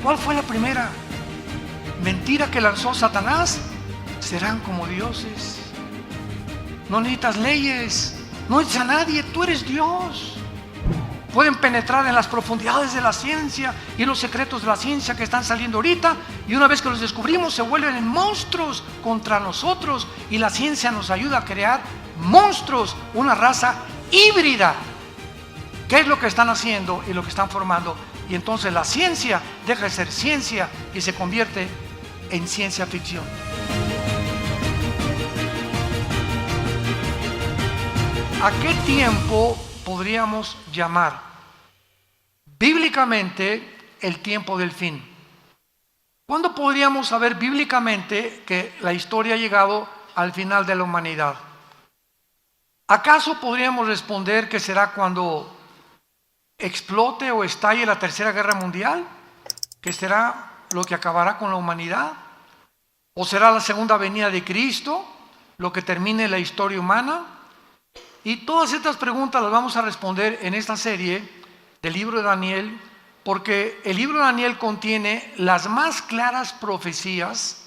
¿Cuál fue la primera mentira que lanzó Satanás? Serán como dioses. No necesitas leyes, no necesitas a nadie, tú eres Dios. Pueden penetrar en las profundidades de la ciencia y en los secretos de la ciencia que están saliendo ahorita, y una vez que los descubrimos se vuelven en monstruos contra nosotros, y la ciencia nos ayuda a crear monstruos, una raza híbrida. ¿Qué es lo que están haciendo y lo que están formando? Y entonces la ciencia deja de ser ciencia y se convierte en ciencia ficción. ¿A qué tiempo podríamos llamar bíblicamente el tiempo del fin? ¿Cuándo podríamos saber bíblicamente que la historia ha llegado al final de la humanidad? ¿Acaso podríamos responder que será cuando explote o estalle la Tercera Guerra Mundial? ¿Que será lo que acabará con la humanidad? ¿O será la segunda venida de Cristo lo que termine la historia humana? Y todas estas preguntas las vamos a responder en esta serie del libro de Daniel, porque el libro de Daniel contiene las más claras profecías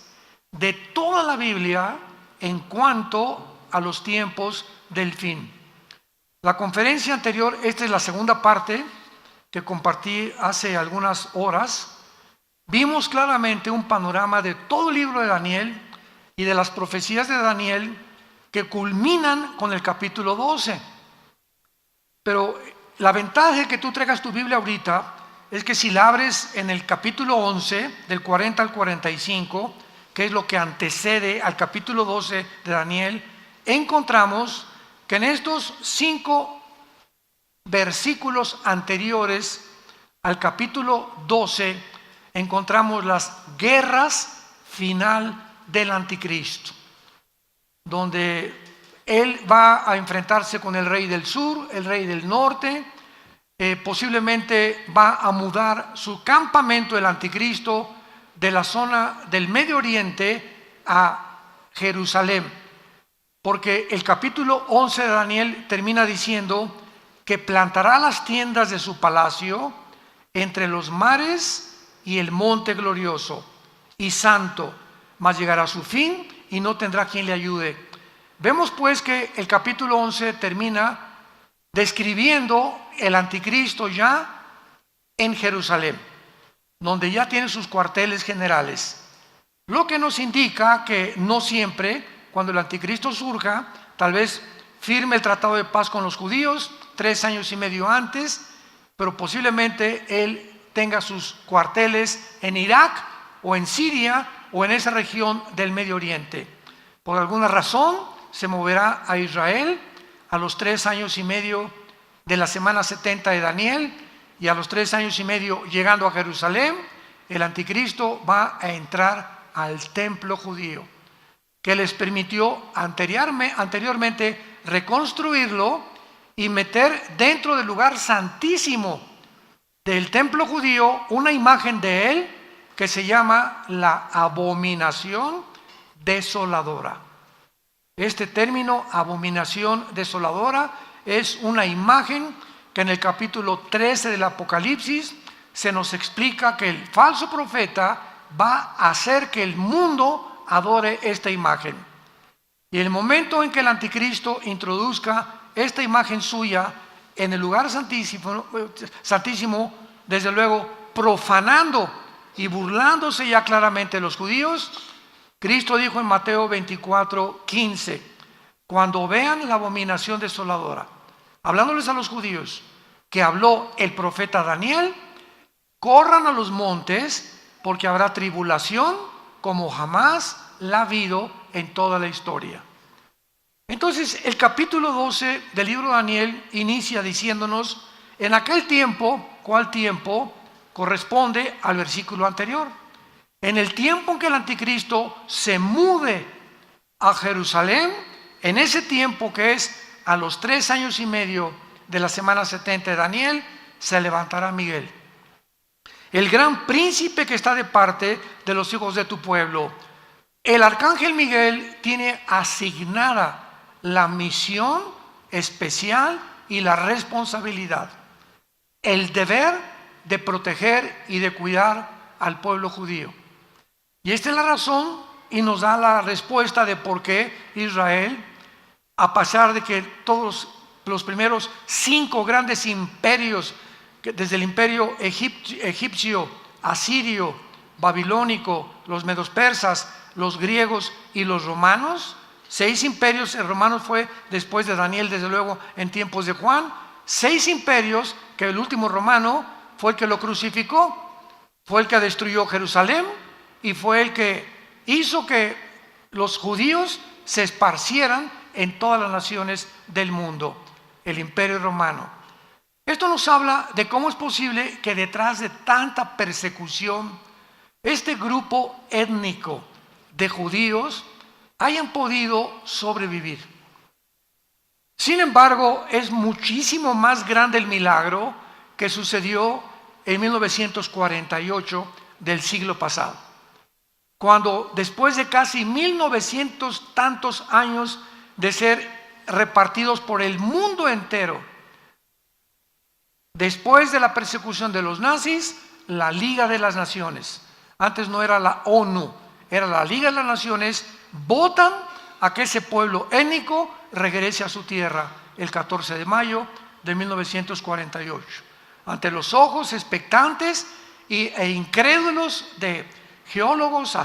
de toda la Biblia en cuanto a los tiempos del fin. La conferencia anterior, esta es la segunda parte que compartí hace algunas horas, vimos claramente un panorama de todo el libro de Daniel y de las profecías de Daniel que culminan con el capítulo 12. Pero la ventaja de que tú traigas tu Biblia ahorita es que si la abres en el capítulo 11, del 40 al 45, que es lo que antecede al capítulo 12 de Daniel, encontramos que en estos 5 versículos anteriores al capítulo 12 encontramos las guerras final del anticristo, donde él va a enfrentarse con el rey del sur, el rey del norte, posiblemente va a mudar su campamento, el anticristo, de la zona del Medio Oriente a Jerusalén, porque el capítulo 11 de Daniel termina diciendo que plantará las tiendas de su palacio entre los mares y el monte glorioso y santo, mas llegará a su fin y no tendrá quien le ayude. Vemos pues que el capítulo 11 termina describiendo el anticristo ya en Jerusalén, donde ya tiene sus cuarteles generales, lo que nos indica que no siempre, cuando el anticristo surja, tal vez firme el tratado de paz con los judíos 3 años y medio antes, pero posiblemente él tenga sus cuarteles en Irak o en Siria o en esa región del Medio Oriente. Por alguna razón se moverá a Israel a los 3 años y medio de la semana 70 de Daniel, y a los 3 años y medio llegando a Jerusalén, el anticristo va a entrar al templo judío, que les permitió anteriormente reconstruirlo y meter dentro del lugar santísimo del templo judío una imagen de él que se llama la abominación desoladora. Este término, abominación desoladora, es una imagen que en el capítulo 13 del Apocalipsis se nos explica que el falso profeta va a hacer que el mundo adore esta imagen. Y el momento en que el anticristo introduzca esta imagen suya en el lugar santísimo, desde luego profanando y burlándose ya claramente de los judíos, Cristo dijo en Mateo 24:15, cuando vean la abominación desoladora, hablándoles a los judíos, que habló el profeta Daniel, corran a los montes, porque habrá tribulación como jamás la ha habido en toda la historia. Entonces, el capítulo 12 del libro de Daniel inicia diciéndonos, en aquel tiempo, ¿cuál tiempo? Corresponde al versículo anterior. En el tiempo en que el anticristo se mude a Jerusalén, en ese tiempo que es a los 3 años y medio de la semana 70 de Daniel, se levantará Miguel, el gran príncipe que está de parte de los hijos de tu pueblo. El arcángel Miguel tiene asignada la misión especial y la responsabilidad, el deber de proteger y de cuidar al pueblo judío. Y esta es la razón y nos da la respuesta de por qué Israel, a pesar de que todos los primeros 5 grandes imperios, desde el imperio egipcio, asirio, babilónico, los medos persas, los griegos y los romanos, 6 imperios, el romano fue después de Daniel, desde luego en tiempos de Juan, 6 imperios, que el último romano fue el que lo crucificó, fue el que destruyó Jerusalén y fue el que hizo que los judíos se esparcieran en todas las naciones del mundo, el imperio romano. Esto nos habla de cómo es posible que detrás de tanta persecución, este grupo étnico de judíos hayan podido sobrevivir. Sin embargo, es muchísimo más grande el milagro que sucedió en 1948 del siglo pasado, cuando después de casi 1900 tantos años de ser repartidos por el mundo entero, después de la persecución de los nazis, la Liga de las Naciones, antes no era la ONU, era la Liga de las Naciones, votan a que ese pueblo étnico regrese a su tierra el 14 de mayo de 1948. Ante los ojos expectantes e incrédulos de geólogos,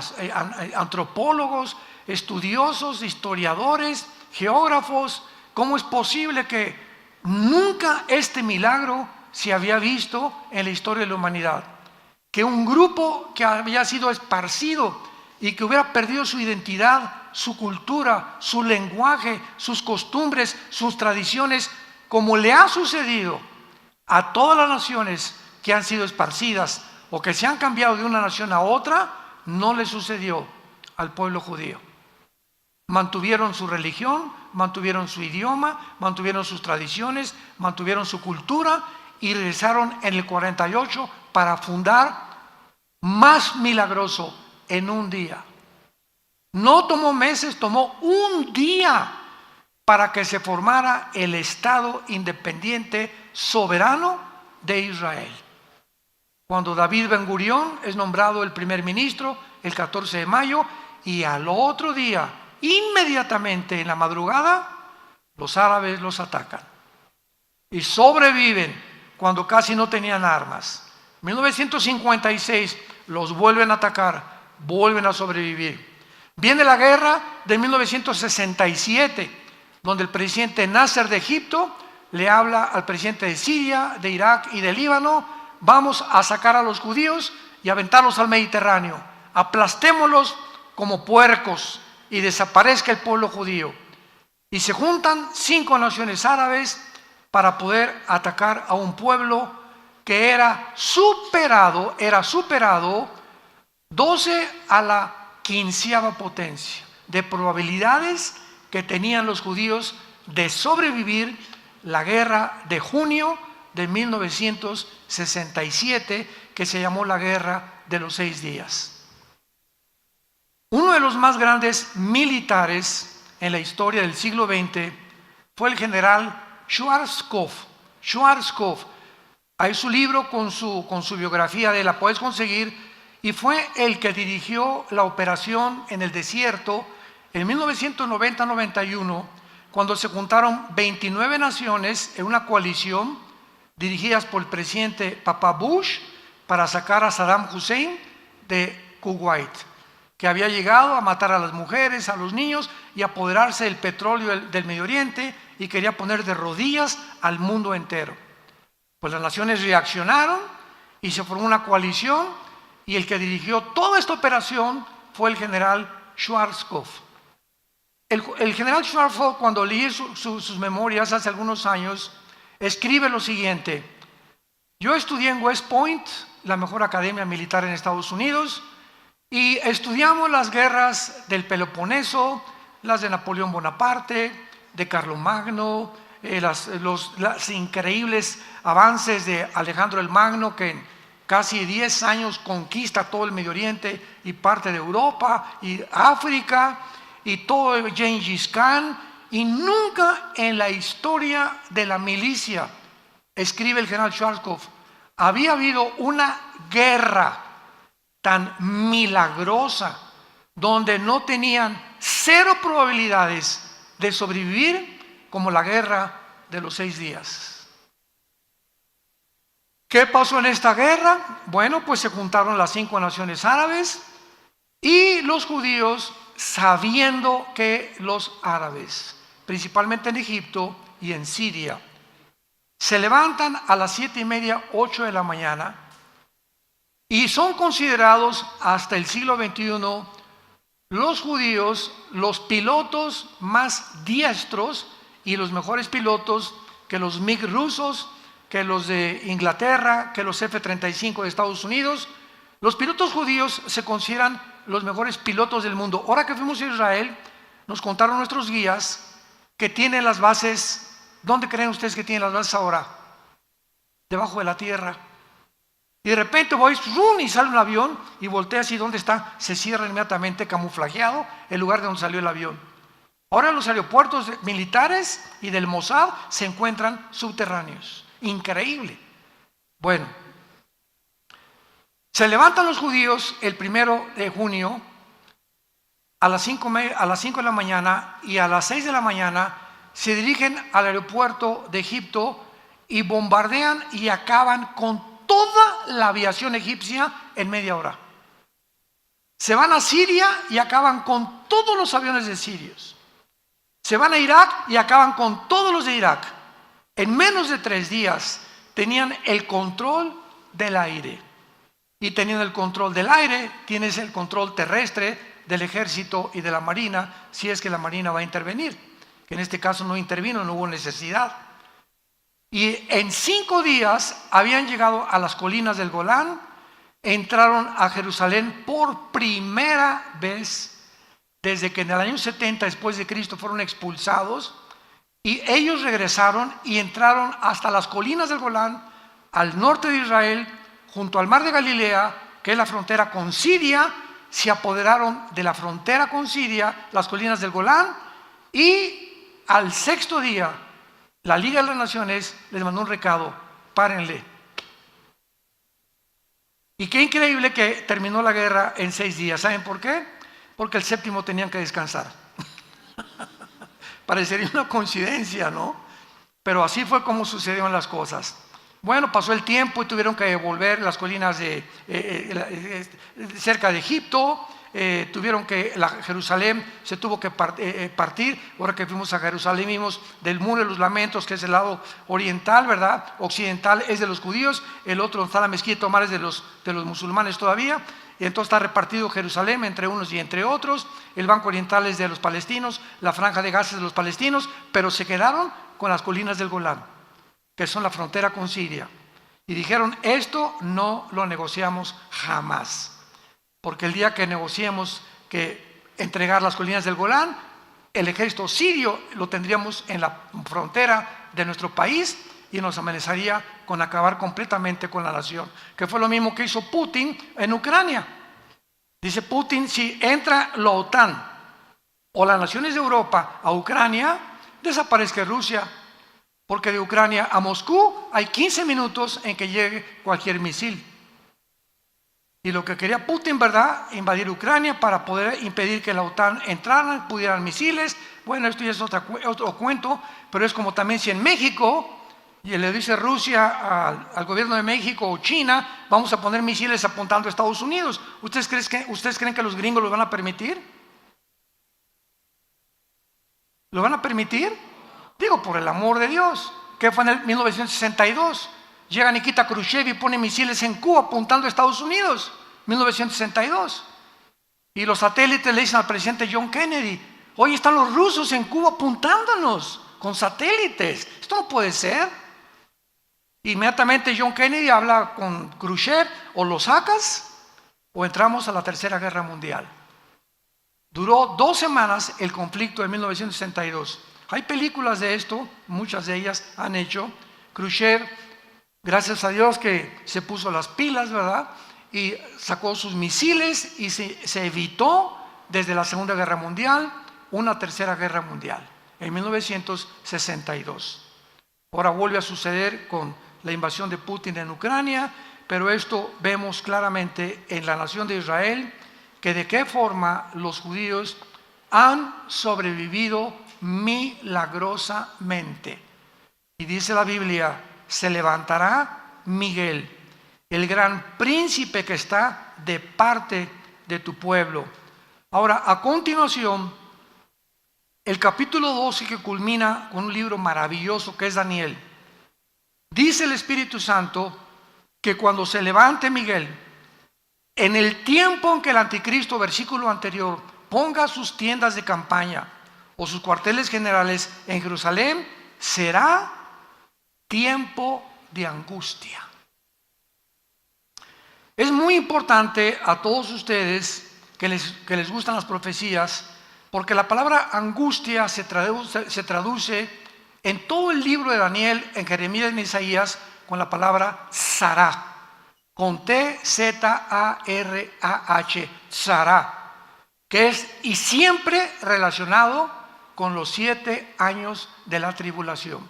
antropólogos, estudiosos, historiadores, geógrafos, ¿cómo es posible que nunca este milagro se había visto en la historia de la humanidad? Que un grupo que había sido esparcido y que hubiera perdido su identidad, su cultura, su lenguaje, sus costumbres, sus tradiciones, como le ha sucedido a todas las naciones que han sido esparcidas o que se han cambiado de una nación a otra, no le sucedió al pueblo judío. Mantuvieron su religión, mantuvieron su idioma, mantuvieron sus tradiciones, mantuvieron su cultura y regresaron en el 48 para fundar, más milagroso, en un día. No tomó meses, tomó un día para que se formara el Estado independiente soberano de Israel. Cuando David Ben Gurión es nombrado el primer ministro el 14 de mayo y al otro día, inmediatamente en la madrugada, los árabes los atacan y sobreviven cuando casi no tenían armas. En 1956 los vuelven a atacar, vuelven a sobrevivir. Viene la guerra de 1967, donde el presidente Nasser de Egipto le habla al presidente de Siria, de Irak y de Líbano: vamos a sacar a los judíos y aventarlos al Mediterráneo, aplastémoslos como puercos y desaparezca el pueblo judío. Y se juntan 5 naciones árabes para poder atacar a un pueblo que era superado 12 a la 15ª potencia de probabilidades que tenían los judíos de sobrevivir la guerra de junio de 1967, que se llamó la Guerra de los 6 días. Uno de los más grandes militares en la historia del siglo XX fue el general Schwarzkopf. Hay su libro con su biografía de él, la puedes conseguir, y fue el que dirigió la operación en el desierto en 1990-91, cuando se juntaron 29 naciones en una coalición dirigidas por el presidente Papa Bush para sacar a Saddam Hussein de Kuwait, que había llegado a matar a las mujeres, a los niños y apoderarse del petróleo del Medio Oriente, y quería poner de rodillas al mundo entero. Pues las naciones reaccionaron y se formó una coalición, y el que dirigió toda esta operación fue el general Schwarzkopf. El general Schwarzkopf, cuando leí sus memorias hace algunos años, escribe lo siguiente: yo estudié en West Point, la mejor academia militar en Estados Unidos, y estudiamos las guerras del Peloponeso, las de Napoleón Bonaparte, de Carlomagno, los increíbles avances de Alejandro el Magno, que en casi 10 años conquista todo el Medio Oriente y parte de Europa y África, y todo Gengis Khan, y nunca en la historia de la milicia, escribe el general Schwarzkopf, había habido una guerra tan milagrosa, donde no tenían cero probabilidades de sobrevivir, como la guerra de los 6 días. ¿Qué pasó en esta guerra? Bueno, pues se juntaron las 5 naciones árabes y los judíos, sabiendo que los árabes, principalmente en Egipto y en Siria, se levantan a las 7:30, 8 de la mañana y son considerados hasta el siglo XXI los judíos los pilotos más diestros y los mejores pilotos que los MiG rusos, que los de Inglaterra, que los F-35 de Estados Unidos. Los pilotos judíos se consideran los mejores pilotos del mundo. Ahora que fuimos a Israel, nos contaron nuestros guías que tienen las bases. ¿Dónde creen ustedes que tienen las bases ahora? Debajo de la tierra. Y de repente voy, ¡rum!, y sale un avión y voltea así, ¿dónde está? Se cierra inmediatamente, camuflajeado, el lugar de donde salió el avión. Ahora los aeropuertos militares y del Mossad se encuentran subterráneos. Increíble. Bueno, se levantan los judíos el 1 de junio a las 5 de la mañana y a las 6 de la mañana se dirigen al aeropuerto de Egipto y bombardean y acaban con toda la aviación egipcia en media hora. Se van a Siria y acaban con todos los aviones de sirios. Se van a Irak y acaban con todos los de Irak. En menos de 3 días tenían el control del aire. Y teniendo el control del aire, tienes el control terrestre del ejército y de la marina, si es que la marina va a intervenir. Que en este caso no intervino, no hubo necesidad. Y en 5 días habían llegado a las colinas del Golán, entraron a Jerusalén por primera vez desde que en el año 70 después de Cristo fueron expulsados, y ellos regresaron y entraron hasta las colinas del Golán, al norte de Israel, junto al mar de Galilea, que es la frontera con Siria. Se apoderaron de la frontera con Siria, las colinas del Golán, y al 6.º día la Liga de las Naciones les mandó un recado: párenle. Y qué increíble que terminó la guerra en 6 días. ¿Saben por qué? Porque el 7.º tenían que descansar. Parecería una coincidencia, ¿no? Pero así fue como sucedieron las cosas. Bueno, pasó el tiempo y tuvieron que volver las colinas cerca de Egipto. Tuvieron que, Jerusalén se tuvo que partir. Ahora que fuimos a Jerusalén vimos del muro de los lamentos, que es el lado oriental, ¿verdad? Occidental es de los judíos, el otro, donde está la mezquita Omar, es de los musulmanes todavía. Y entonces está repartido Jerusalén entre unos y entre otros. El banco oriental es de los palestinos, la franja de Gaza es de los palestinos, pero se quedaron con las colinas del Golán, que son la frontera con Siria. Y dijeron: esto no lo negociamos jamás. Porque el día que negociemos que entregar las colinas del Golán, el ejército sirio lo tendríamos en la frontera de nuestro país y nos amenazaría con acabar completamente con la nación. Que fue lo mismo que hizo Putin en Ucrania. Dice Putin: si entra la OTAN o las naciones de Europa a Ucrania, desaparezca Rusia. Porque de Ucrania a Moscú hay 15 minutos en que llegue cualquier misil. Y lo que quería Putin, ¿verdad?, invadir Ucrania para poder impedir que la OTAN entrara, pudieran misiles. Bueno, esto ya es otro cuento, pero es como también si en México, y le dice Rusia al gobierno de México o China: vamos a poner misiles apuntando a Estados Unidos. ¿Ustedes creen que los gringos lo van a permitir? ¿Lo van a permitir? Digo, por el amor de Dios. ¿Qué fue en el 1962? Llega Nikita Khrushchev y pone misiles en Cuba apuntando a Estados Unidos, 1962. Y los satélites le dicen al presidente John Kennedy: hoy están los rusos en Cuba apuntándonos con satélites. Esto no puede ser. Inmediatamente John Kennedy habla con Khrushchev: o lo sacas o entramos a la Tercera Guerra Mundial. Duró 2 semanas el conflicto de 1962. Hay películas de esto, muchas de ellas han hecho. Khrushchev, gracias a Dios que se puso las pilas, ¿verdad?, y sacó sus misiles y se evitó desde la Segunda Guerra Mundial una Tercera Guerra Mundial en 1962. Ahora vuelve a suceder con la invasión de Putin en Ucrania, pero esto vemos claramente en la nación de Israel, que de qué forma los judíos han sobrevivido milagrosamente. Y dice la Biblia, se levantará Miguel, el gran príncipe que está de parte de tu pueblo. Ahora, a continuación, el capítulo 12, que culmina con un libro maravilloso que es Daniel. Dice el Espíritu Santo que cuando se levante Miguel, en el tiempo en que el anticristo, versículo anterior, ponga sus tiendas de campaña o sus cuarteles generales en Jerusalén, será tiempo de angustia. Es muy importante a todos ustedes que les gustan las profecías, porque la palabra angustia se traduce en todo el libro de Daniel, en Jeremías y en Isaías, con la palabra Sarah, con T-Z-A-R-A-H, Sarah, que es y siempre relacionado con los 7 años de la tribulación.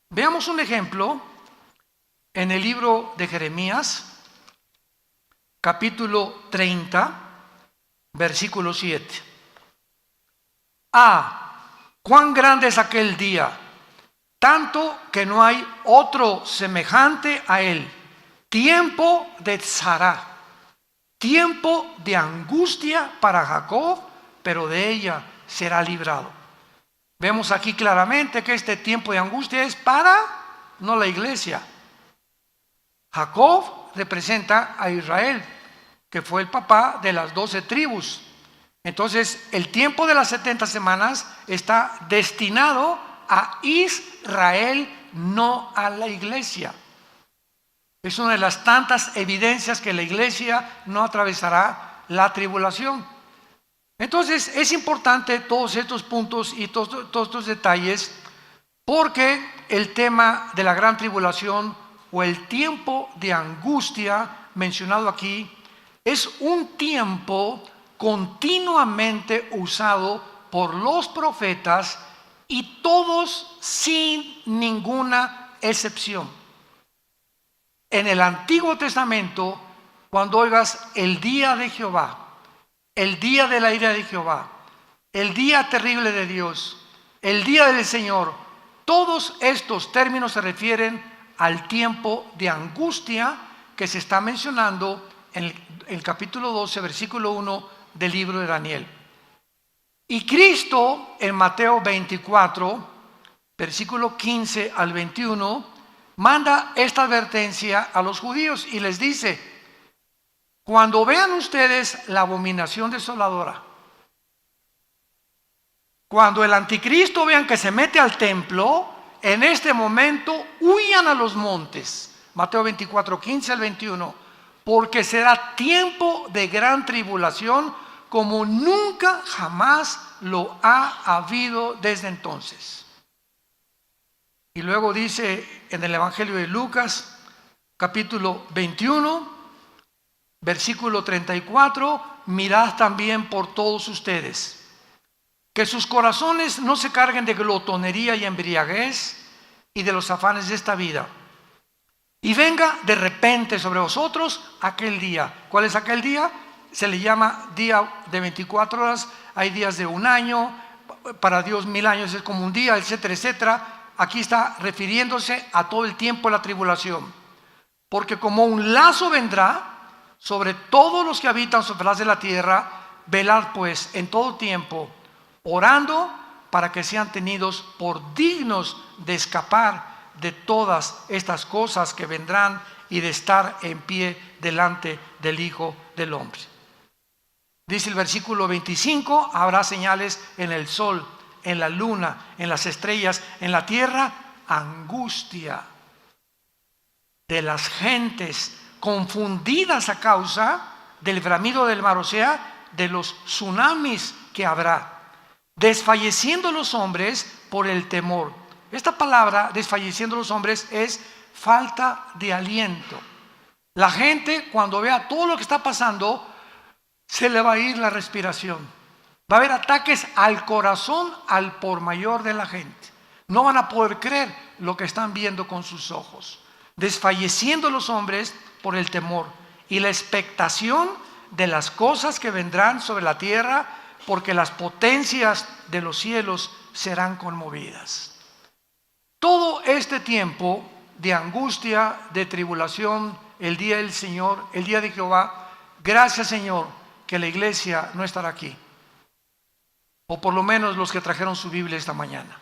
Veamos un ejemplo en el libro de Jeremías, capítulo 30, versículo 7. Cuán grande es aquel día, tanto que no hay otro semejante a él. Tiempo de tzará, tiempo de angustia para Jacob, pero de ella será librado. Vemos aquí claramente que este tiempo de angustia es para, no la iglesia. Jacob representa a Israel, que fue el papá de las 12 tribus. Entonces, el tiempo de las 70 semanas está destinado a Israel, no a la iglesia. Es una de las tantas evidencias que la iglesia no atravesará la tribulación. Entonces, es importante todos estos puntos y todos estos detalles, porque el tema de la gran tribulación o el tiempo de angustia mencionado aquí es un tiempo continuamente usado por los profetas y todos sin ninguna excepción. En el Antiguo Testamento, cuando oigas el día de Jehová, el día de la ira de Jehová, el día terrible de Dios, el día del Señor, todos estos términos se refieren al tiempo de angustia que se está mencionando en el capítulo 12, versículo 1 del libro de Daniel. Y Cristo en Mateo 24, versículo 15 al 21, manda esta advertencia a los judíos y les dice: cuando vean ustedes la abominación desoladora, cuando el anticristo vean que se mete al templo, en este momento huyan a los montes. Mateo 24, 15 al 21. Porque será tiempo de gran tribulación como nunca jamás lo ha habido desde entonces. Y luego dice en el Evangelio de Lucas, capítulo 21, versículo 34, mirad también por todos ustedes, que sus corazones no se carguen de glotonería y embriaguez y de los afanes de esta vida. Y venga de repente sobre vosotros aquel día. ¿Cuál es aquel día? Se le llama día de 24 horas. Hay días de un año. Para Dios 1000 años es como un día, etcétera, etcétera. Aquí está refiriéndose a todo el tiempo de la tribulación. Porque como un lazo vendrá sobre todos los que habitan sobre la faz de la tierra, velad pues en todo tiempo, orando para que sean tenidos por dignos de escapar de todas estas cosas que vendrán y de estar en pie delante del Hijo del Hombre. Dice el versículo 25, habrá señales en el sol, en la luna, en las estrellas, en la tierra, angustia de las gentes confundidas a causa del bramido del mar, o sea, de los tsunamis que habrá, desfalleciendo los hombres por el temor. Esta palabra, desfalleciendo los hombres, es falta de aliento. La gente, cuando vea todo lo que está pasando, se le va a ir la respiración. Va a haber ataques al corazón al por mayor de la gente. No van a poder creer lo que están viendo con sus ojos. desfalleciendo los hombres por el temor y la expectación de las cosas que vendrán sobre la tierra, porque las potencias de los cielos serán conmovidas. Todo este tiempo de angustia, de tribulación, el día del Señor, el día de Jehová, gracias Señor que la iglesia no estará aquí, o por lo menos los que trajeron su Biblia esta mañana.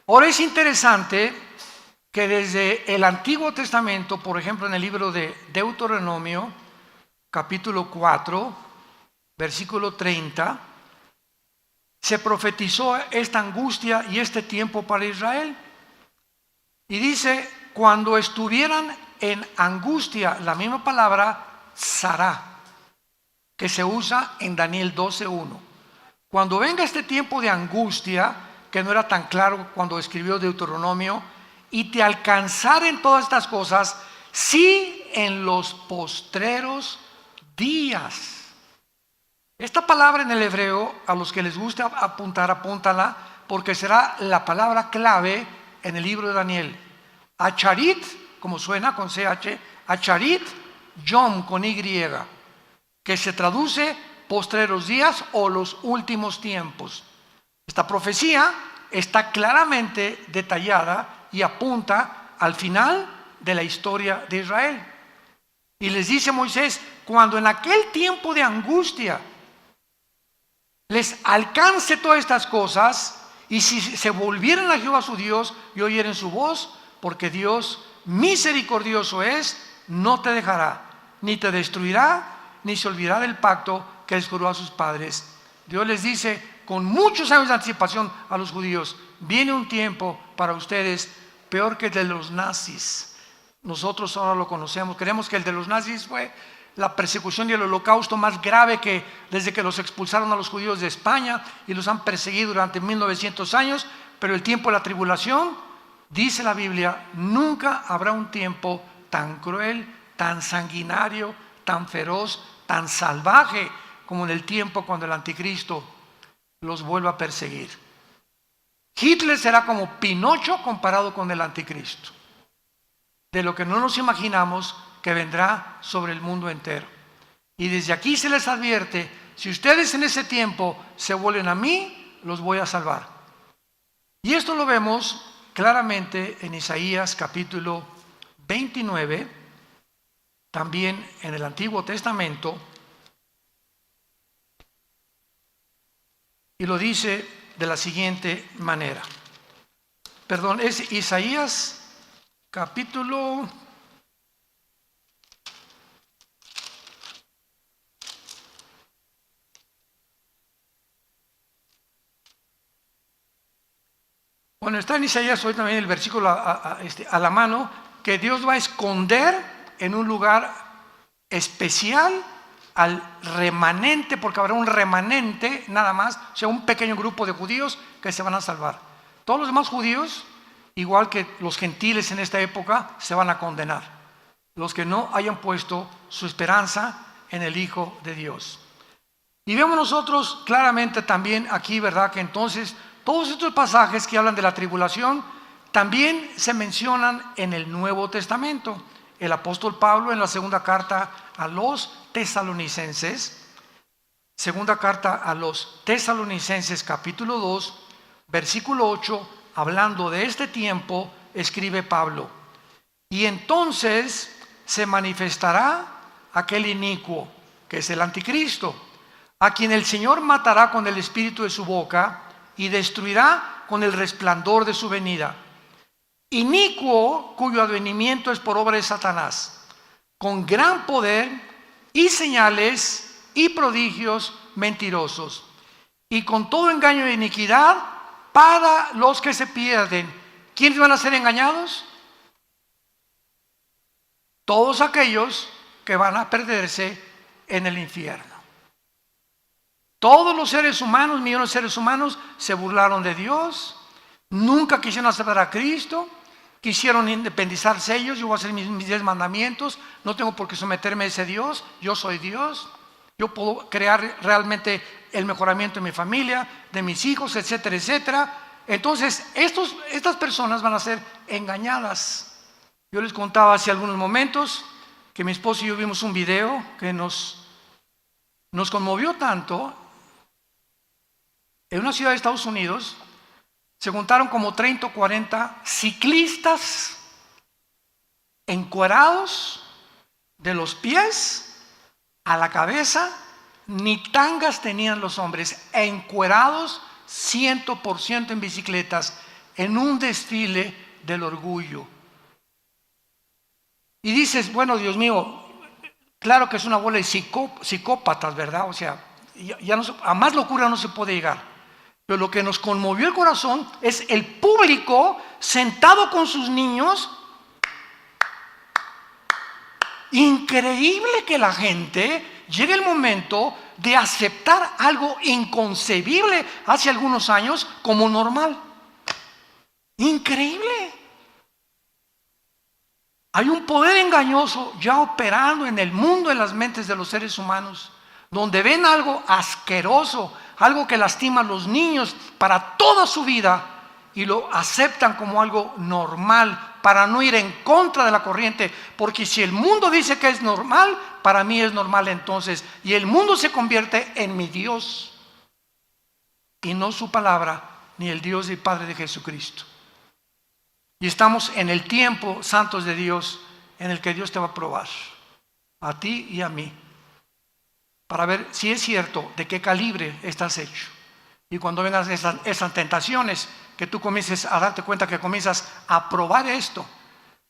Ahora es interesante que desde el Antiguo Testamento, por ejemplo en el libro de Deuteronomio, capítulo 4, versículo 30, se profetizó esta angustia y este tiempo para Israel. Y dice, cuando estuvieran en angustia, la misma palabra, Sará, que se usa en Daniel 12:1. Cuando venga este tiempo de angustia, que no era tan claro cuando escribió Deuteronomio, y te alcanzaren todas estas cosas, sí en los postreros días. Esta palabra en el hebreo, a los que les gusta apuntar, apúntala, porque será la palabra clave en el libro de Daniel. Acharit, como suena con CH, Acharit, Yom con Y, que se traduce postreros días o los últimos tiempos. Esta profecía está claramente detallada y apunta al final de la historia de Israel. Y les dice Moisés, cuando en aquel tiempo de angustia les alcance todas estas cosas, y si se volvieran a Jehová su Dios y oyeren su voz, porque Dios misericordioso es, no te dejará, ni te destruirá, ni se olvidará del pacto que les juró a sus padres. Dios les dice con muchos años de anticipación a los judíos, viene un tiempo para ustedes peor que el de los nazis. Nosotros ahora lo conocemos, creemos que el de los nazis fue la persecución y el holocausto más grave que desde que los expulsaron a los judíos de España y los han perseguido durante 1900 años, pero el tiempo de la tribulación, dice la Biblia, nunca habrá un tiempo tan cruel, tan sanguinario, tan feroz, tan salvaje como en el tiempo cuando el anticristo los vuelva a perseguir. Hitler será como Pinocho comparado con el anticristo, de lo que no nos imaginamos que vendrá sobre el mundo entero. Y desde aquí se les advierte, si ustedes en ese tiempo se vuelven a mí, los voy a salvar. Y esto lo vemos claramente en Isaías capítulo 29, también en el Antiguo Testamento, y lo dice de la siguiente manera. Perdón, es Isaías capítulo 'Bueno, está en Isaías hoy también el versículo a la mano, que Dios va a esconder en un lugar especial al remanente, porque habrá un remanente nada más, o sea, un pequeño grupo de judíos que se van a salvar. Todos los demás judíos, igual que los gentiles en esta época, se van a condenar. Los que no hayan puesto su esperanza en el Hijo de Dios. Y vemos nosotros claramente también aquí, ¿verdad?, que entonces todos estos pasajes que hablan de la tribulación también se mencionan en el Nuevo Testamento. El apóstol Pablo en la segunda carta a los Tesalonicenses, segunda carta a los Tesalonicenses capítulo 2, versículo 8, hablando de este tiempo, escribe Pablo: y entonces se manifestará aquel inicuo, que es el anticristo, a quien el Señor matará con el espíritu de su boca y destruirá con el resplandor de su venida. Inicuo, cuyo advenimiento es por obra de Satanás, con gran poder y señales y prodigios mentirosos, y con todo engaño de iniquidad para los que se pierden. ¿Quiénes van a ser engañados? Todos aquellos que van a perderse en el infierno. Todos los seres humanos, millones de seres humanos, se burlaron de Dios, nunca quisieron aceptar a Cristo, quisieron independizarse ellos. Yo voy a hacer mis 10 mandamientos, no tengo por qué someterme a ese Dios, yo soy Dios. yo puedo crear realmente el mejoramiento de mi familia, de mis hijos, etcétera, etcétera. Entonces, estas personas van a ser engañadas. Yo les contaba hace algunos momentos que mi esposo y yo vimos un video que nos conmovió tanto. En una ciudad de Estados Unidos se juntaron como 30 o 40 ciclistas encuerados de los pies a la cabeza, ni tangas tenían los hombres, encuerados 100% en bicicletas, en un desfile del orgullo. Y dices, bueno, Dios mío, claro que es una bola de psicópatas, ¿verdad? O sea, ya no, a más locura no se puede llegar. Pero lo que nos conmovió el corazón es el público sentado con sus niños. Increíble que la gente llegue el momento de aceptar algo inconcebible hace algunos años como normal. Increíble. Hay un poder engañoso ya operando en el mundo, en las mentes de los seres humanos, donde ven algo asqueroso, algo que lastima a los niños para toda su vida y lo aceptan como algo normal para no ir en contra de la corriente, porque si el mundo dice que es normal, para mí es normal entonces, y el mundo se convierte en mi Dios y no su palabra, ni el Dios y Padre de Jesucristo. Y estamos en el tiempo, santos de Dios, en el que Dios te va a probar, a ti y a mí, para ver si es cierto de qué calibre estás hecho. Y cuando vengan esas tentaciones, que tú comiences a darte cuenta que comienzas a probar esto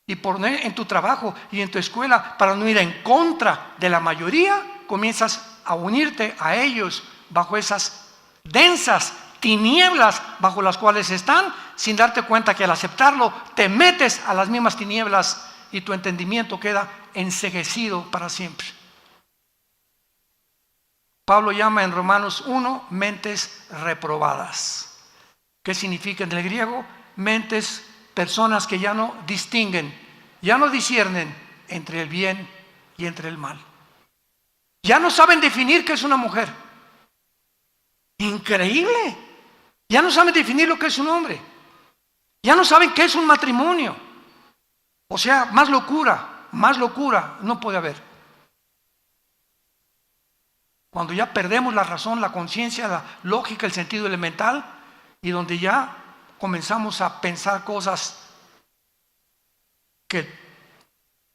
y poner en tu trabajo y en tu escuela para no ir en contra de la mayoría, comienzas a unirte a ellos bajo esas densas tinieblas bajo las cuales están, sin darte cuenta que al aceptarlo te metes a las mismas tinieblas y tu entendimiento queda enceguecido para siempre. Pablo llama en Romanos 1 mentes reprobadas. ¿Qué significa en el griego? Mentes, personas que ya no distinguen, ya no disciernen entre el bien y entre el mal. Ya no saben definir qué es una mujer. Increíble. Ya no saben definir lo que es un hombre. Ya no saben qué es un matrimonio. O sea, más locura no puede haber. Cuando ya perdemos la razón, la conciencia, la lógica, el sentido elemental, y donde ya comenzamos a pensar cosas que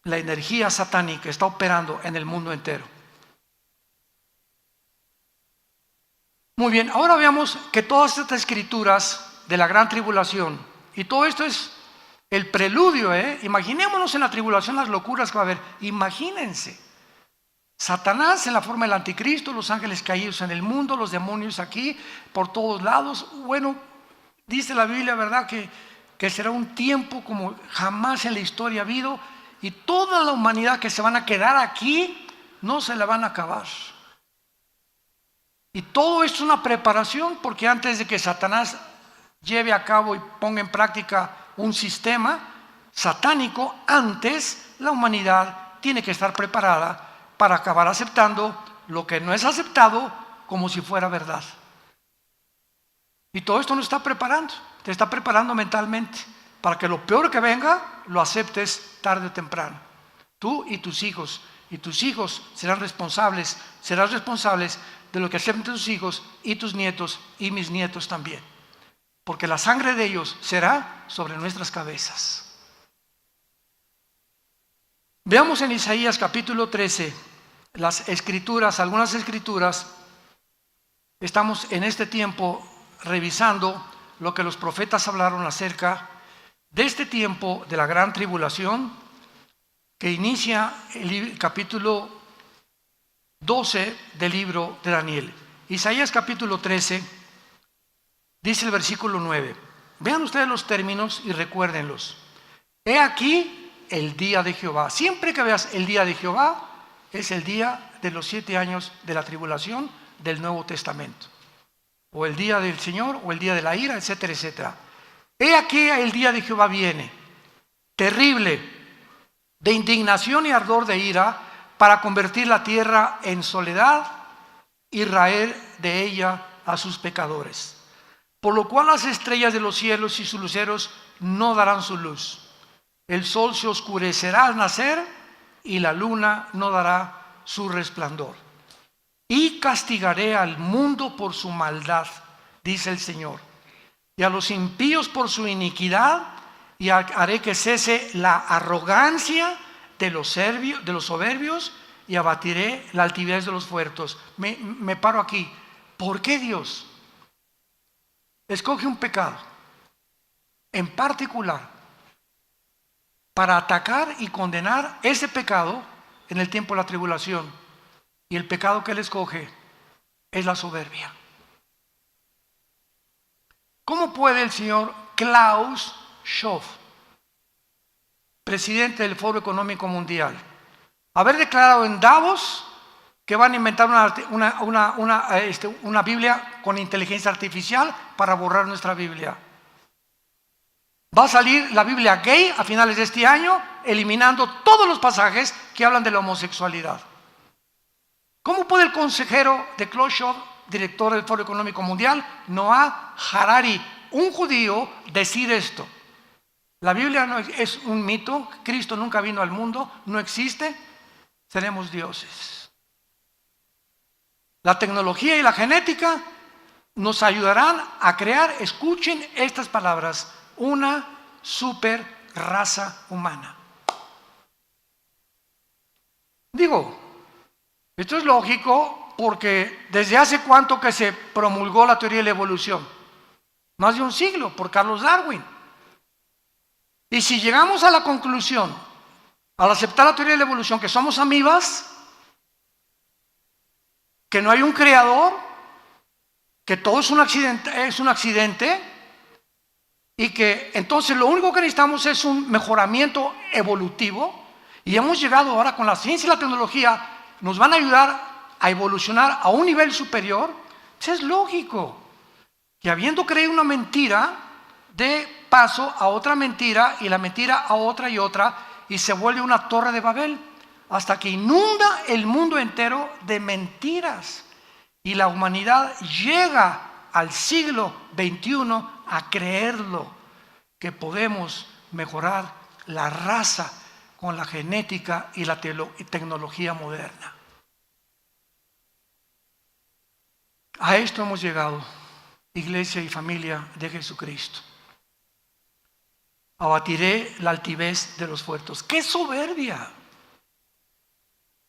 la energía satánica está operando en el mundo entero. Muy bien, ahora veamos que todas estas escrituras de la gran tribulación, y todo esto es el preludio, imaginémonos en la tribulación las locuras que va a haber, imagínense. Satanás en la forma del anticristo, los ángeles caídos en el mundo, los demonios aquí, por todos lados. Bueno, dice la Biblia, ¿verdad?, que será un tiempo como jamás en la historia ha habido, y toda la humanidad que se van a quedar aquí no se la van a acabar. Y todo esto es una preparación, porque antes de que Satanás lleve a cabo y ponga en práctica un sistema satánico, antes la humanidad tiene que estar preparada para acabar aceptando lo que no es aceptado como si fuera verdad. Y todo esto nos está preparando, te está preparando mentalmente para que lo peor que venga lo aceptes tarde o temprano. Tú y tus hijos serás responsables de lo que acepten tus hijos y tus nietos y mis nietos también, porque la sangre de ellos será sobre nuestras cabezas. Veamos en Isaías capítulo 13 las escrituras, algunas escrituras. Estamos en este tiempo revisando lo que los profetas hablaron acerca de este tiempo de la gran tribulación que inicia el capítulo 12 del libro de Daniel. Isaías capítulo 13 dice el versículo 9. Vean ustedes los términos y recuérdenlos. He aquí el día de Jehová. Siempre que veas el día de Jehová, es el día de los 7 años de la tribulación del Nuevo Testamento. O el día del Señor, o el día de la ira, etcétera, etcétera. He aquí el día de Jehová viene, terrible, de indignación y ardor de ira, para convertir la tierra en soledad y raer de ella a sus pecadores. Por lo cual las estrellas de los cielos y sus luceros no darán su luz. El sol se oscurecerá al nacer y la luna no dará su resplandor. Y castigaré al mundo por su maldad, dice el Señor, y a los impíos por su iniquidad, y haré que cese la arrogancia de los soberbios, y abatiré la altivez de los fuertes. Me paro aquí. ¿Por qué Dios escoge un pecado en particular para atacar y condenar ese pecado en el tiempo de la tribulación? Y el pecado que Él escoge es la soberbia. ¿Cómo puede el señor Klaus Schwab, presidente del Foro Económico Mundial, haber declarado en Davos que van a inventar una Biblia con inteligencia artificial para borrar nuestra Biblia? Va a salir la Biblia gay a finales de este año, eliminando todos los pasajes que hablan de la homosexualidad. ¿Cómo puede el consejero de Klaus Schwab, director del Foro Económico Mundial, Noah Harari, un judío, decir esto? La Biblia no es un mito, Cristo nunca vino al mundo, no existe, seremos dioses. La tecnología y la genética nos ayudarán a crear, escuchen estas palabras, una super raza humana. Digo, esto es lógico porque desde hace cuánto que se promulgó la teoría de la evolución, más de un siglo, por Carlos Darwin. Y si llegamos a la conclusión, al aceptar la teoría de la evolución, que somos amibas, que no hay un creador, que todo es un accidente, y que entonces lo único que necesitamos es un mejoramiento evolutivo, y hemos llegado ahora con la ciencia y la tecnología, nos van a ayudar a evolucionar a un nivel superior. Pues es lógico que habiendo creído una mentira, dé paso a otra mentira y la mentira a otra y otra, y se vuelve una torre de Babel hasta que inunda el mundo entero de mentiras, y la humanidad llega al siglo XXI a creerlo, que podemos mejorar la raza con la genética y la tecnología moderna. A esto hemos llegado, iglesia y familia de Jesucristo. Abatiré la altivez de los fuertes. ¡Qué soberbia!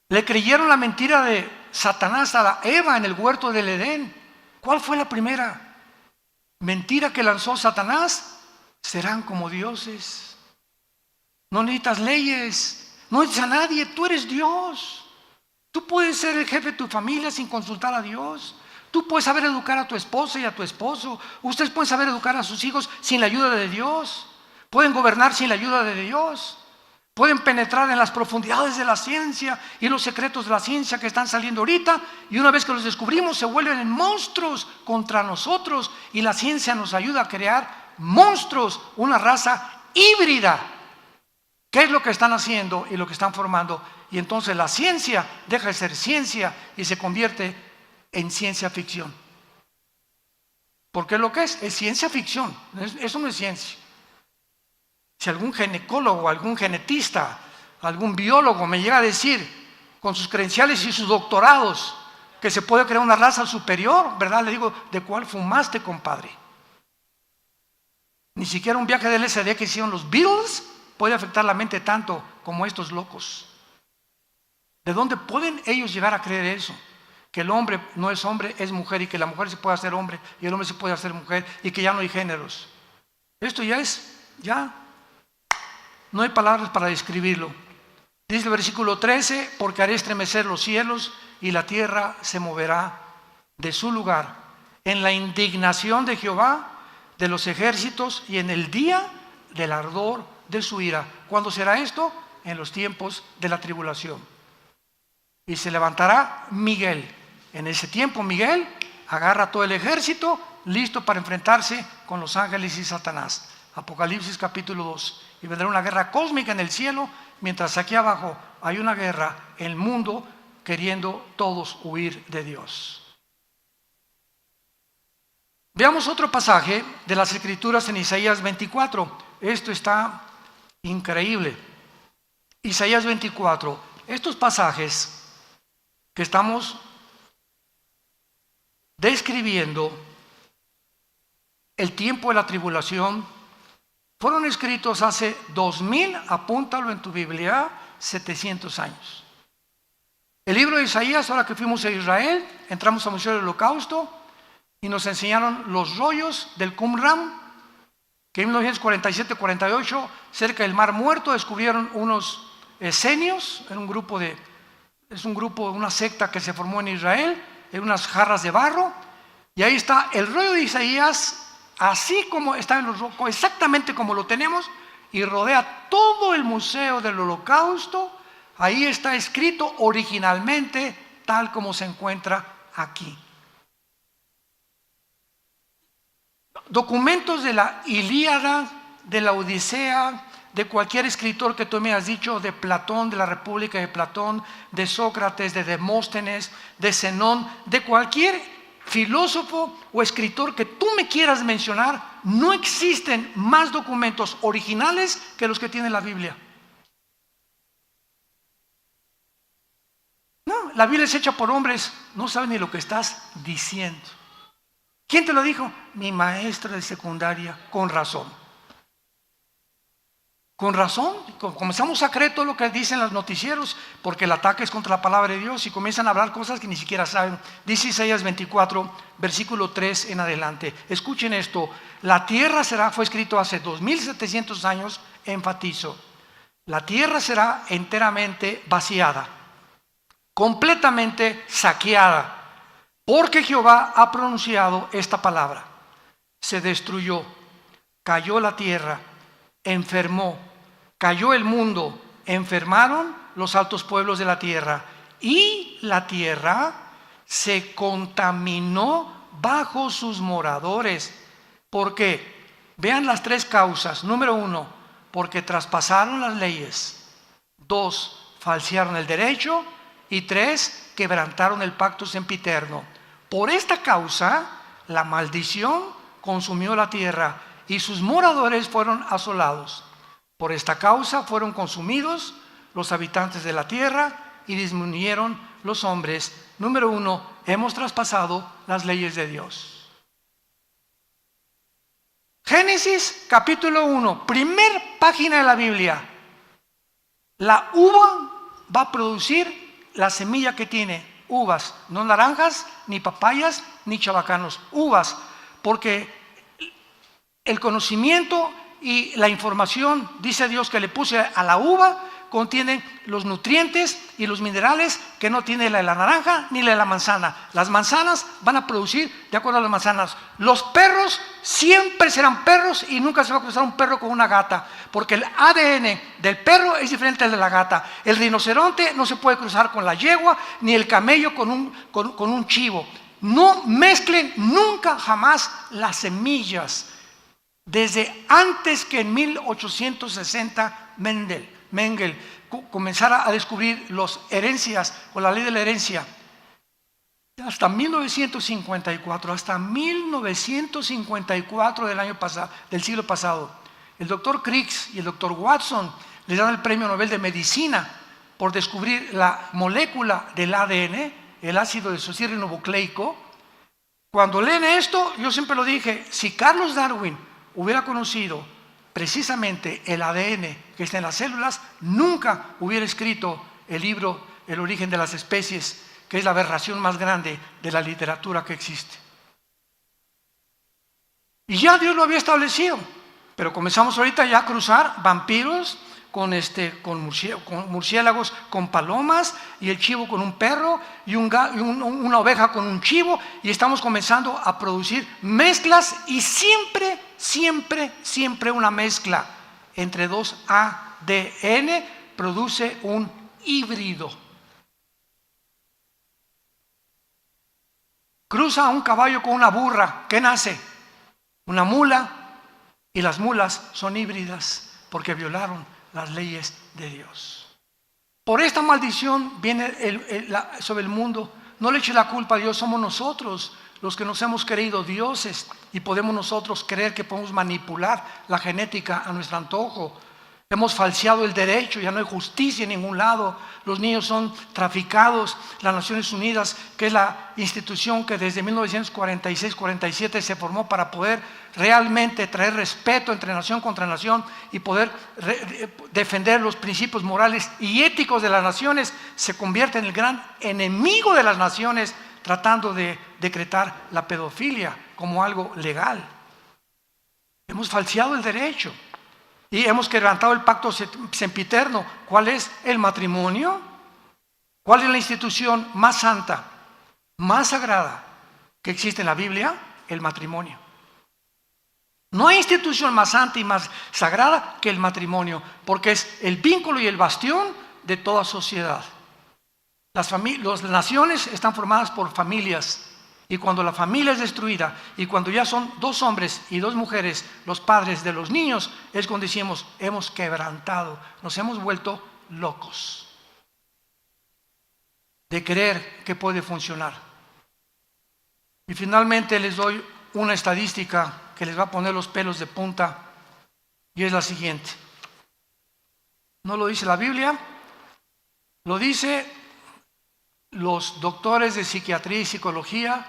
Le creyeron la mentira de Satanás a Eva en el huerto del Edén. ¿Cuál fue la primera mentira que lanzó Satanás? Serán como dioses. No necesitas leyes, no necesitas a nadie, tú eres Dios. Tú puedes ser el jefe de tu familia sin consultar a Dios. Tú puedes saber educar a tu esposa y a tu esposo. Ustedes pueden saber educar a sus hijos sin la ayuda de Dios. Pueden gobernar sin la ayuda de Dios. Pueden penetrar en las profundidades de la ciencia y los secretos de la ciencia que están saliendo ahorita, y una vez que los descubrimos se vuelven en monstruos contra nosotros, y la ciencia nos ayuda a crear monstruos, una raza híbrida. ¿Qué es lo que están haciendo y lo que están formando? Y entonces la ciencia deja de ser ciencia y se convierte en ciencia ficción. Porque lo que es ciencia ficción, eso no es ciencia. Si algún ginecólogo, algún genetista, algún biólogo me llega a decir con sus credenciales y sus doctorados que se puede crear una raza superior, ¿verdad? Le digo, ¿de cuál fumaste, compadre? Ni siquiera un viaje del LSD que hicieron los Beatles puede afectar la mente tanto como estos locos. ¿De dónde pueden ellos llegar a creer eso? Que el hombre no es hombre, es mujer, y que la mujer se puede hacer hombre y el hombre se puede hacer mujer, y que ya no hay géneros. Esto ya no hay palabras para describirlo. Dice el versículo 13, porque haré estremecer los cielos y la tierra se moverá de su lugar en la indignación de Jehová de los ejércitos y en el día del ardor de su ira. ¿Cuándo será esto? En los tiempos de la tribulación. Y se levantará Miguel. En ese tiempo Miguel agarra todo el ejército listo para enfrentarse con los ángeles y Satanás. Apocalipsis capítulo 2. Y vendrá una guerra cósmica en el cielo, mientras aquí abajo hay una guerra en el mundo queriendo todos huir de Dios. Veamos otro pasaje de las Escrituras en Isaías 24. Esto está increíble. Isaías 24. Estos pasajes que estamos describiendo el tiempo de la tribulación fueron escritos hace 2000, apúntalo en tu Biblia, 700 años. El libro de Isaías, ahora que fuimos a Israel, entramos a Museo del Holocausto y nos enseñaron los rollos del Qumran, que en 1947-48, cerca del Mar Muerto, descubrieron unos esenios, es un grupo, una secta que se formó en Israel, en unas jarras de barro, y ahí está el rollo de Isaías, así como está en los rocos, exactamente como lo tenemos, y rodea todo el Museo del Holocausto. Ahí está escrito originalmente tal como se encuentra aquí. Documentos de la Ilíada, de la Odisea, de cualquier escritor que tú me has dicho, de Platón, de la República de Platón, de Sócrates, de Demóstenes, de Zenón, de cualquier filósofo o escritor que tú me quieras mencionar, no existen más documentos originales que los que tiene la Biblia. No, la Biblia es hecha por hombres, no saben ni lo que estás diciendo. ¿Quién te lo dijo? Mi maestra de secundaria, con razón. Con razón, comenzamos a creer todo lo que dicen los noticieros, porque el ataque es contra la palabra de Dios y comienzan a hablar cosas que ni siquiera saben. Dice Isaías 24, versículo 3 en adelante. Escuchen esto, la tierra fue escrito hace 2700 años, enfatizo. La tierra será enteramente vaciada, completamente saqueada, porque Jehová ha pronunciado esta palabra. Se destruyó, cayó la tierra, enfermó, cayó el mundo, enfermaron los altos pueblos de la tierra, y la tierra se contaminó bajo sus moradores. ¿Por qué? Vean las tres causas. Número 1, porque traspasaron las leyes. 2, falsearon el derecho. Y 3, quebrantaron el pacto sempiterno. Por esta causa, la maldición consumió la tierra y sus moradores fueron asolados. Por esta causa fueron consumidos los habitantes de la tierra y disminuyeron los hombres. Número 1, hemos traspasado las leyes de Dios. Génesis capítulo 1, primer página de la Biblia. La uva va a producir la semilla que tiene, uvas, no naranjas, ni papayas, ni chabacanos, uvas, porque el conocimiento y la información, dice Dios, que le puse a la uva, contienen los nutrientes y los minerales que no tiene la de la naranja ni la de la manzana. Las manzanas van a producir de acuerdo a las manzanas. Los perros siempre serán perros y nunca se va a cruzar un perro con una gata, porque el ADN del perro es diferente al de la gata. El rinoceronte no se puede cruzar con la yegua, ni el camello con un chivo. No mezclen nunca jamás las semillas. Desde antes que en 1860 Mengel comenzara a descubrir las herencias o la ley de la herencia, hasta 1954 del año pasado, del siglo pasado, el doctor Crick y el doctor Watson le dan el premio Nobel de Medicina por descubrir la molécula del ADN, el ácido desoxirribonucleico. Cuando leen esto, yo siempre lo dije, si Carlos Darwin hubiera conocido precisamente el ADN que está en las células, nunca hubiera escrito el libro El origen de las especies, que es la aberración más grande de la literatura que existe. Y ya Dios lo había establecido, pero comenzamos ahorita ya a cruzar vampiros con murciélagos, con palomas, y el chivo con un perro, y una oveja con un chivo, y estamos comenzando a producir mezclas, y siempre una mezcla entre dos ADN produce un híbrido. Cruza un caballo con una burra, ¿qué nace? Una mula, y las mulas son híbridas porque violaron las leyes de Dios. Por esta maldición viene sobre el mundo. No le eche la culpa a Dios, somos nosotros los que nos hemos creído dioses y podemos nosotros creer que podemos manipular la genética a nuestro antojo. Hemos falseado el derecho, ya no hay justicia en ningún lado. Los niños son traficados. Las Naciones Unidas, que es la institución que desde 1946-47 se formó para poder realmente traer respeto entre nación contra nación y poder defender los principios morales y éticos de las naciones, se convierte en el gran enemigo de las naciones, tratando de decretar la pedofilia como algo legal. Hemos falseado el derecho. Y hemos quebrantado el pacto sempiterno. ¿Cuál es el matrimonio? ¿Cuál es la institución más santa, más sagrada que existe en la Biblia? El matrimonio. No hay institución más santa y más sagrada que el matrimonio, porque es el vínculo y el bastión de toda sociedad. Las naciones están formadas por familias. Y cuando la familia es destruida y cuando ya son 2 hombres y 2 mujeres los padres de los niños, es cuando decimos, hemos quebrantado, nos hemos vuelto locos de creer que puede funcionar. Y finalmente les doy una estadística que les va a poner los pelos de punta, y es la siguiente. No lo dice la Biblia, lo dice los doctores de psiquiatría y psicología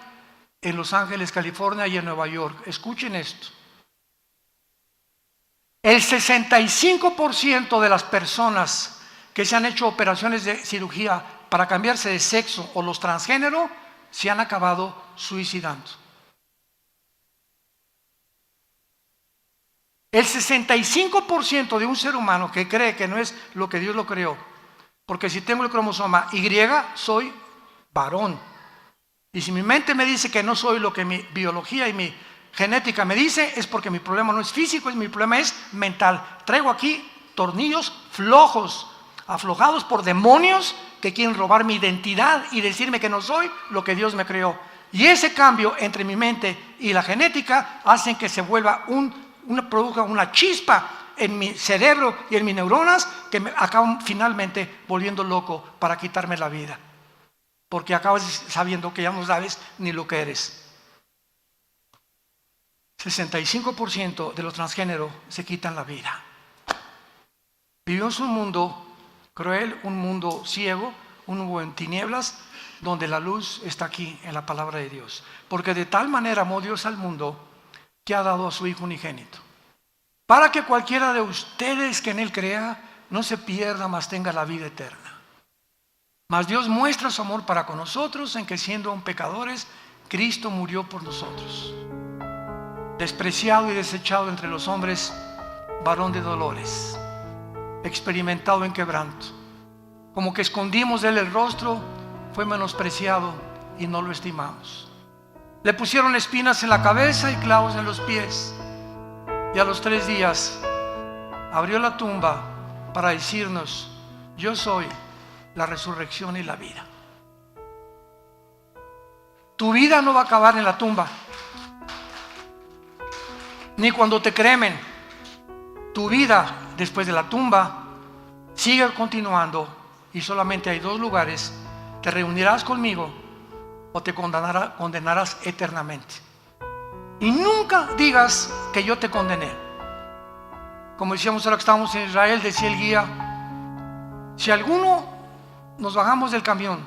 en Los Ángeles, California y en Nueva York. Escuchen esto. El 65% de las personas que se han hecho operaciones de cirugía para cambiarse de sexo o los transgénero se han acabado suicidando. El 65% de un ser humano que cree que no es lo que Dios lo creó, porque si tengo el cromosoma Y, soy varón. Y si mi mente me dice que no soy lo que mi biología y mi genética me dice, es porque mi problema no es físico, mi problema es mental. Traigo aquí tornillos flojos, aflojados por demonios que quieren robar mi identidad y decirme que no soy lo que Dios me creó. Y ese cambio entre mi mente y la genética hacen que se vuelva produzca una chispa en mi cerebro y en mis neuronas que me acaban finalmente volviendo loco para quitarme la vida. Porque acabas sabiendo que ya no sabes ni lo que eres. 65% de los transgéneros se quitan la vida. Vivimos un mundo cruel, un mundo ciego, un mundo en tinieblas, donde la luz está aquí en la palabra de Dios. Porque de tal manera amó Dios al mundo que ha dado a su Hijo unigénito, para que cualquiera de ustedes que en Él crea no se pierda, mas tenga la vida eterna. Mas Dios muestra su amor para con nosotros en que siendo aún pecadores, Cristo murió por nosotros. Despreciado y desechado entre los hombres, varón de dolores, experimentado en quebranto. Como que escondimos de Él el rostro, fue menospreciado y no lo estimamos. Le pusieron espinas en la cabeza y clavos en los pies. Y a los 3 días abrió la tumba para decirnos, yo soy la resurrección y la vida. Tu vida no va a acabar en la tumba, ni cuando te cremen. Tu vida después de la tumba sigue continuando y solamente hay 2 lugares: te reunirás conmigo o te condenarás eternamente. Y nunca digas que yo te condené. Como decíamos ahora que estábamos en Israel, decía el guía, si alguno nos bajamos del camión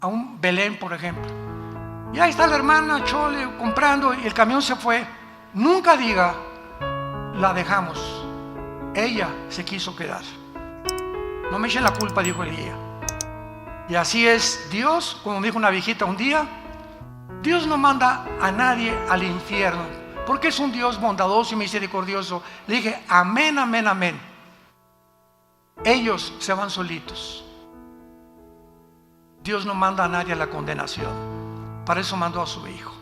a un Belén, por ejemplo, y ahí está la hermana Chole comprando y el camión se fue, nunca diga, la dejamos, ella se quiso quedar. No me echen la culpa, dijo el guía. Y así es Dios, como dijo una viejita un día, Dios no manda a nadie al infierno, porque es un Dios bondadoso y misericordioso. Le dije, amén, amén, amén. Ellos se van solitos. Dios no manda a nadie a la condenación. Para eso mandó a su Hijo.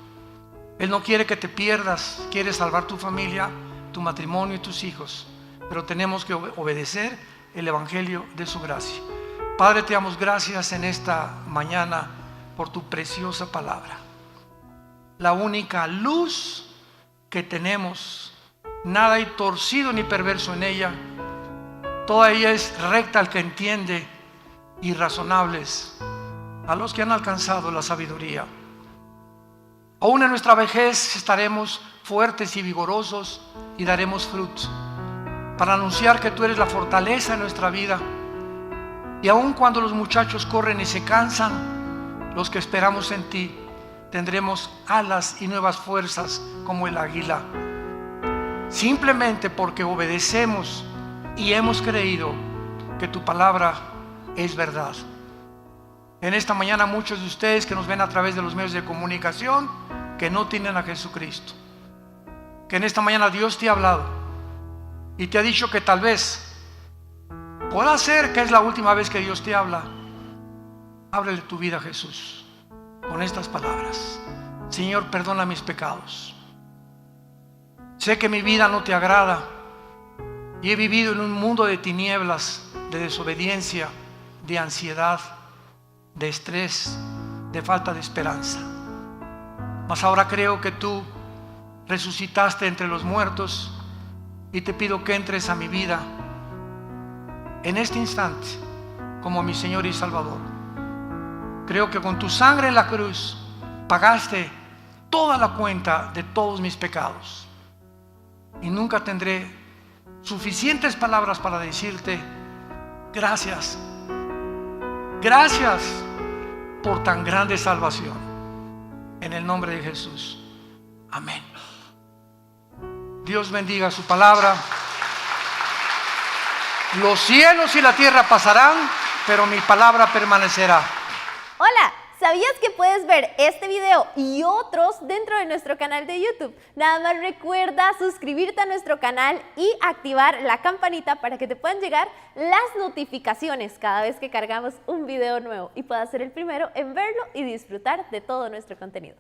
Él no quiere que te pierdas, quiere salvar tu familia, tu matrimonio y tus hijos. Pero tenemos que obedecer el Evangelio de su gracia. Padre, te damos gracias en esta mañana por tu preciosa palabra. La única luz que tenemos, nada hay torcido ni perverso en ella. Toda ella es recta al que entiende y razonables a los que han alcanzado la sabiduría. Aún en nuestra vejez estaremos fuertes y vigorosos y daremos frutos para anunciar que tú eres la fortaleza de nuestra vida. Y aun cuando los muchachos corren y se cansan, los que esperamos en ti tendremos alas y nuevas fuerzas como el águila, simplemente porque obedecemos y hemos creído que tu palabra es verdad. En esta mañana muchos de ustedes que nos ven a través de los medios de comunicación que no tienen a Jesucristo, que en esta mañana Dios te ha hablado y te ha dicho que tal vez pueda ser que es la última vez que Dios te habla. Ábrele tu vida a Jesús con estas palabras: Señor, perdona mis pecados. Sé que mi vida no te agrada y he vivido en un mundo de tinieblas, de desobediencia, de ansiedad, de estrés, de falta de esperanza. Mas ahora creo que tú resucitaste entre los muertos y te pido que entres a mi vida en este instante como mi Señor y Salvador. Creo que con tu sangre en la cruz pagaste toda la cuenta de todos mis pecados y nunca tendré suficientes palabras para decirte gracias. Gracias por tan grande salvación. En el nombre de Jesús. Amén. Dios bendiga su palabra. Los cielos y la tierra pasarán, pero mi palabra permanecerá. Hola, ¿sabías que puedes ver este video y otros dentro de nuestro canal de YouTube? Nada más recuerda suscribirte a nuestro canal y activar la campanita para que te puedan llegar las notificaciones cada vez que cargamos un video nuevo y puedas ser el primero en verlo y disfrutar de todo nuestro contenido.